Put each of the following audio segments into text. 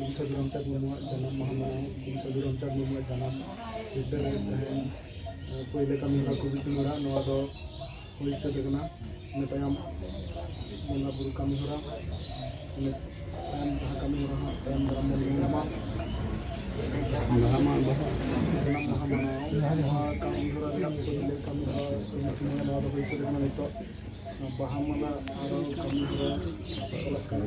Saudara Ramchat Muhammad Janam Muhammad Saudara Ramchat Muhammad Janam itu pihak kami lakukan cumara nuado polisi dekna netayam mula buru kami hura netayam cah kami hura netayam dalam nama Janam Muhammad kami hura dalam pihak kami hura cumara nuado polisi dekna itu bahamala arau kami hura salatkan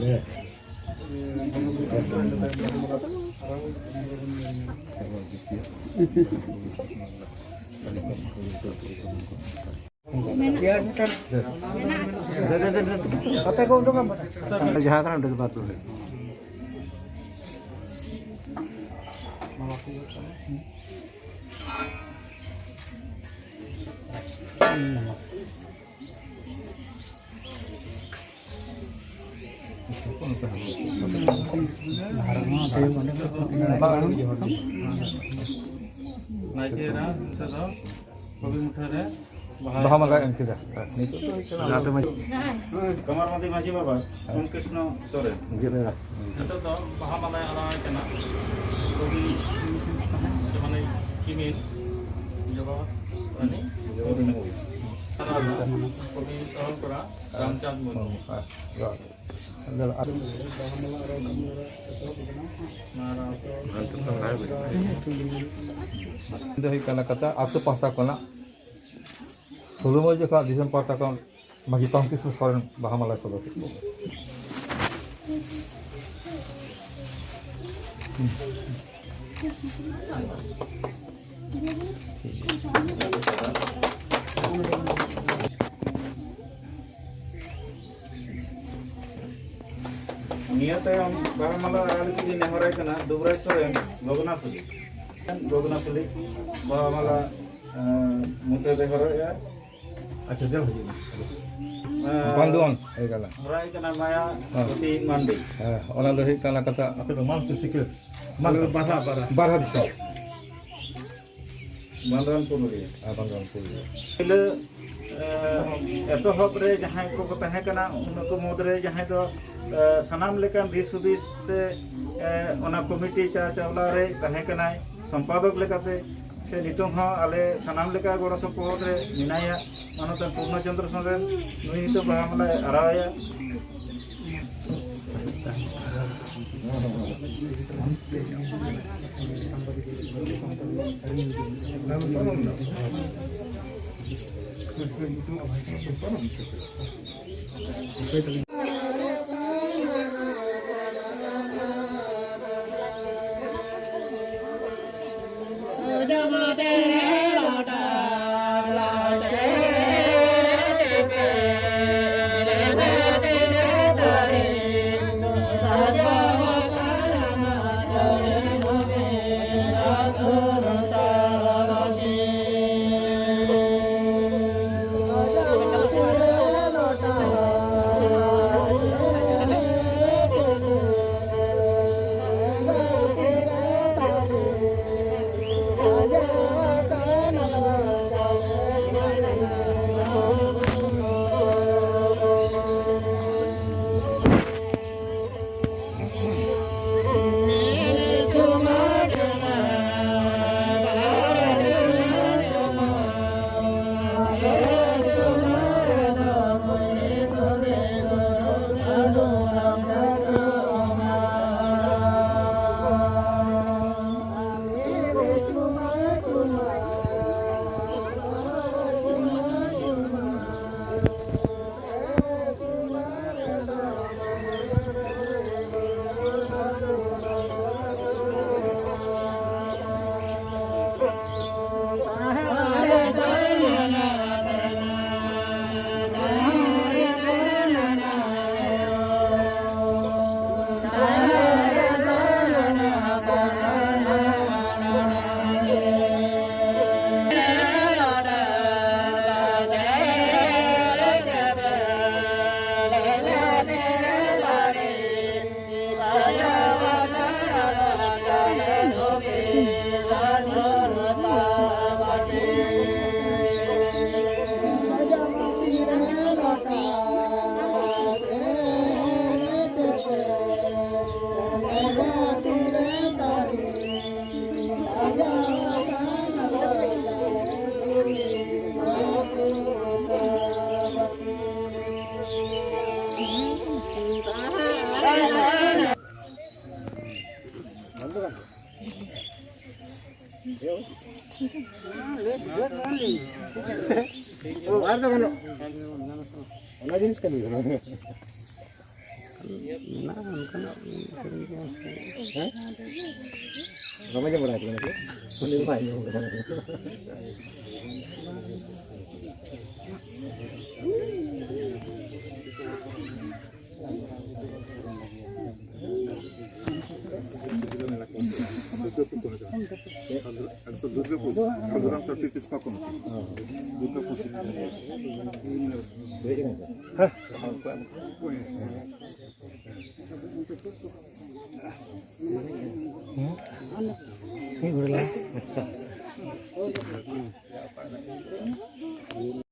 Apa kau untuk apa? Jahat kan udah batu. Bahamala yang kita. Kamar mandi masih bapak. Krishna sore. Jelas. Itu toh Bahamala yang orang kena. Kopi macam kimil. Jawab ini. Kopi orang pura. Ramchat Muhammad. Dari kata atau pasta kona, sebelum aja kak disem pasta kon masih tangkis sekarang Bahamala sebab itu. Niat yang Bahamala ada di Nehorai kena dua sore Gogna Suli Bahamala muter Nehorai ya. Ada jauh lagi. Panduan, kalau. Horai kena Maya si mandi. Orang dari kalau kata apa itu mal sikit. Mal bahasa barah bisa. Bantuan puluri. Bantuan puluri. Bila itu hopre jahai ko tahe kana unako modre jahai do sanam lekan disudis se ona komiti cha chawla re tahe kana sampadok lekate se nitong ho ale sanam leka gora support re minaya manotan Purna Chandra Soren nui nito Bahamala araya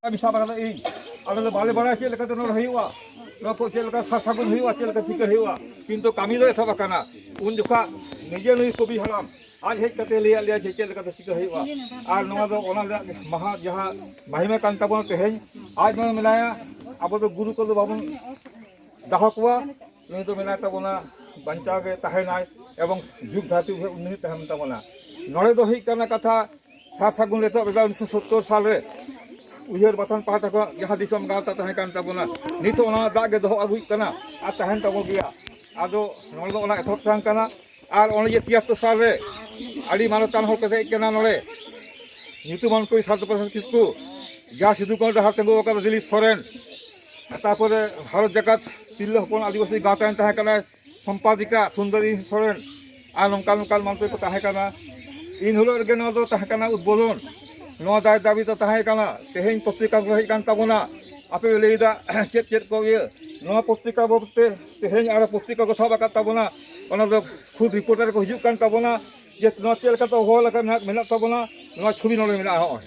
bisa bakal ini ada balik balik cek lekat nol hiwa nol cek lekat sasagun hiwa cek lekat cikar hiwa pintu kami tu etapa kana unjukka nije nulis kobi halam आज hedge कते लिया लिया check लेकर चिका हुआ और नवा दो ओना महा जहां महिमा कांता बन तेहेज आज मन मिलाया अब तो गुरु को बाबन दाहकुआ नहीं तो मिलाया तबना बंचा के तहनाय एवं जुग धातु उन्हीं तहम तबना नड़े दो ही करना कथा सात सागुन लेतो 1970 साल रे उयर बतन पाता को जहां दिसम गाता तहे कान तबना नितो ओना दाग के दो अबुई कना आ तहन तबो गया आदो नड़े दो ओना एथक सांग कना और ओने 73 साल रे आड़ी मानतान हर कते केना नड़े ᱧᱩᱛᱩᱢᱟᱱ ᱠᱚ ᱥᱟᱨᱫᱚ ᱯᱨᱚᱥᱟᱫ ᱠᱤᱥᱠᱩ ᱡᱟ ᱥᱤᱫᱩ ᱠᱟᱹᱱᱩ ᱰᱟᱦᱟᱨ ᱛᱤᱸᱜᱩ ᱟᱠᱟᱫᱟ ᱫᱤᱞᱤᱯ ᱥᱚᱨᱮᱱ ᱛᱟᱨᱯᱚᱨᱮ ᱵᱷᱟᱨᱚᱛ ᱡᱟᱠᱟᱛ ᱛᱤᱨᱞᱟᱹ ᱦᱚᱯᱚᱱ ᱟᱹᱫᱤᱵᱟᱹᱥᱤ ᱜᱟᱶᱛᱟ ᱛᱟᱦᱮᱸ ᱠᱟᱱᱟ ᱥᱚᱢᱯᱟᱫᱤᱠᱟ ᱥᱩᱱᱫᱚᱨᱤ ᱥᱚᱨᱮᱱ ᱟᱨ ᱱᱚᱝᱠᱟᱱ ᱱᱚᱝᱠᱟᱱ ᱢᱚᱱᱛᱨᱤ ᱠᱚ ᱛᱟᱦᱮᱸ ᱠᱟᱱᱟ ᱤᱱ ᱦᱤᱞᱳᱜ ᱨᱮᱜᱮ ᱱᱚᱣᱟ ᱫᱚ ᱛᱟᱦᱮᱸ ᱠᱟᱱᱟ ᱩᱫᱵᱳধন ᱱᱚᱣᱟ ᱫᱟᱭ ᱫᱟᱵᱤ ᱫᱚ ᱛᱟᱦᱮᱸ ᱠᱟᱱᱟ ᱛᱮᱦᱮᱧ ᱯᱚᱛᱨᱤᱠᱟ ᱠᱚ ᱦᱮᱡ ᱠᱟᱱ ᱛᱟᱵᱚᱱᱟ ᱟᱯᱮ ᱞᱟᱹᱭᱫᱟ ᱪᱮᱫ ᱪᱮᱫ ᱠᱚ ᱤᱭᱟᱹ ᱱᱚᱣᱟ ᱯᱚᱛᱨᱤᱠᱟ ᱵᱟᱵᱚᱫᱛᱮ ᱛᱮᱦᱮᱧ ᱟᱨ ᱯᱚᱛᱨᱤᱠᱟ ᱠᱚ ᱥᱟᱵ ᱟᱠᱟᱫ ᱛᱟᱵᱚᱱᱟ ᱚᱱᱟ ᱫᱚ ᱠᱷᱩᱫ ᱨᱤᱯᱳর্টার ᱠᱚ ᱦᱤᱡᱩᱜ ᱠᱟᱱ ᱛᱟᱵᱚᱱᱟ ᱡᱮ ᱱᱚᱣᱟ ᱪᱮᱫ ᱞᱮᱠᱟᱛᱮ ᱚᱵᱚᱦᱮᱞᱟ ᱞᱮᱠᱟ ᱢᱮᱱᱟᱜ ᱛᱟᱵᱚᱱᱟ ᱱᱚᱣᱟ ᱪᱷᱚᱵᱤ ᱱᱚᱰᱮ ᱢᱮᱱᱟᱜᱼᱟ ᱦᱚᱸᱜᱼᱚᱭ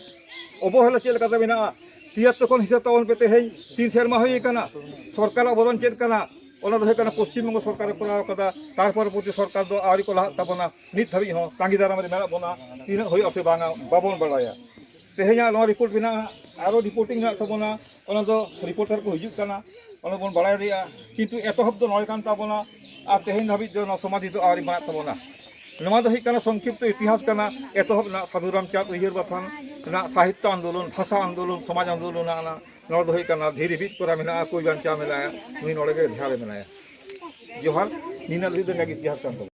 অবহেলা ᱪᱮᱫ ᱞᱮᱠᱟᱛᱮ ᱢᱮᱱᱟᱜᱼᱟ 73 ᱠᱷᱚᱱ ᱦᱤᱥᱟᱹᱵ ᱛᱟᱵᱚᱱ ᱯᱮ ᱛᱮᱦᱮᱧ 3 ᱥᱮᱨᱢᱟ ᱦᱩᱭ ᱟᱠᱟᱱᱟ ᱥᱚᱨᱠᱟᱨᱟᱜ ᱚᱵᱚᱫᱟᱱ ᱪᱮᱫ ᱠᱟᱱᱟ ᱚᱱᱟ ᱫᱚ ᱦᱩᱭᱩᱜ ᱠᱟᱱᱟ ᱯᱚᱥᱪᱤᱢ ᱵᱚᱝᱜᱚ ᱥᱚᱨᱠᱟᱨᱮ ᱠᱚᱨᱟᱣ ᱟᱠᱟᱫᱟ ᱛᱟᱨᱯᱚᱨ ᱯᱚᱛᱤ ᱥᱚᱨᱠᱟর ᱫᱚ ᱟᱹᱣᱨᱤ ᱠᱚ ᱞᱟᱦᱟᱜ ᱛᱟᱵᱚᱱᱟ ᱱᱤᱛ ᱫᱷᱟᱹᱵᱤᱡ ᱦᱚᱸ ᱛᱟᱸᱜᱤ ᱫᱟᱨᱟᱢ ᱨᱮ ᱢᱮᱱᱟᱜ ᱵᱚᱱᱟ ᱛᱤᱱᱟᱹᱜ ᱦᱩᱭᱩᱜᱼᱟ ᱥᱮ ᱵᱟᱝᱟ ᱵᱟᱵᱚᱱ ᱵᱟᱲᱟᱭᱟ ᱛᱮᱦᱮᱧᱟᱜ ᱱᱚᱣᱟ ᱨᱤᱯᱳর্ট ᱢᱮᱱᱟᱜᱼᱟ ᱟᱨᱚ রিপোর্টিং ᱢᱮᱱᱟᱜ ᱛᱟᱵᱚᱱᱟ ᱚᱱᱟ ᱫᱚ রিপোর্টার ᱠᱚ ᱦᱤᱡᱩᱜ ᱠᱟᱱᱟ ᱚᱱᱟ ᱵᱚᱱ ᱵᱟᱲᱟᱭ ᱫᱟᱲᱮᱭᱟᱜᱼᱟ ᱠᱤᱱᱛᱩ ᱮᱛᱚᱦᱚᱵ ᱫᱚ ᱱᱚᱰᱮ ᱠᱟᱱ ᱛᱟᱵᱚᱱᱟ ᱟᱨ ᱛᱮᱦᱮᱧ ᱫᱷᱟᱹᱵᱤᱡ ᱫᱚ ᱱᱚᱣᱟ ᱥᱚᱢᱟধি ᱫᱚ ᱟᱹᱣᱨᱤ ᱵᱮᱱᱟᱜ ᱛᱟᱵᱚᱱᱟ ᱱᱚᱣᱟ ᱫᱚ ᱦᱩᱭᱩᱜ ᱠᱟᱱᱟ ᱥᱚᱝক্ষᱤপ্ত ইতিহাস ᱠᱟᱱᱟ ᱮᱛᱚᱦᱚᱵ ᱨᱮᱱᱟᱜ ᱥᱟᱹᱫᱷᱩ ᱨᱟᱢᱪᱟᱸᱫᱽ ᱩᱭᱦᱟᱹᱨ ᱵᱟᱛᱷᱟᱱ ᱨᱮᱱᱟᱜ ᱥᱟᱦᱤᱛᱛᱚ ᱟন্দᱳᱞᱚᱱ ᱵᱷᱟষᱟ ᱟন্দᱳᱞᱚᱱ ᱥᱚᱢᱟᱡᱽ ᱟন্দᱳᱞᱚᱱ ᱱᱚᱰᱮ ᱫᱚ ᱦᱩᱭᱩᱜ ᱠᱟᱱᱟ ᱫᱷᱤᱨᱤ ᱵᱤᱫ ᱠᱚᱨᱟ ᱢᱮᱱᱟᱜᱼᱟ ᱠᱩᱭ ᱵᱟᱧᱪᱟᱣ ᱢᱮᱱᱟᱭᱟ ᱱᱩᱭ ᱱᱚᱰᱮ ᱜᱮ ᱫᱷᱮᱭᱟᱱ ᱨᱮ ᱢᱮᱱᱟᱭᱟ ᱡᱚᱦᱟᱨ ᱱᱤᱱᱟᱹ ᱞᱟᱹᱜᱤᱫ ᱫᱚ ᱱᱟᱜ ᱤᱛᱤᱦᱟᱥ ᱠᱟᱱ ᱛᱟᱵᱚᱱᱟ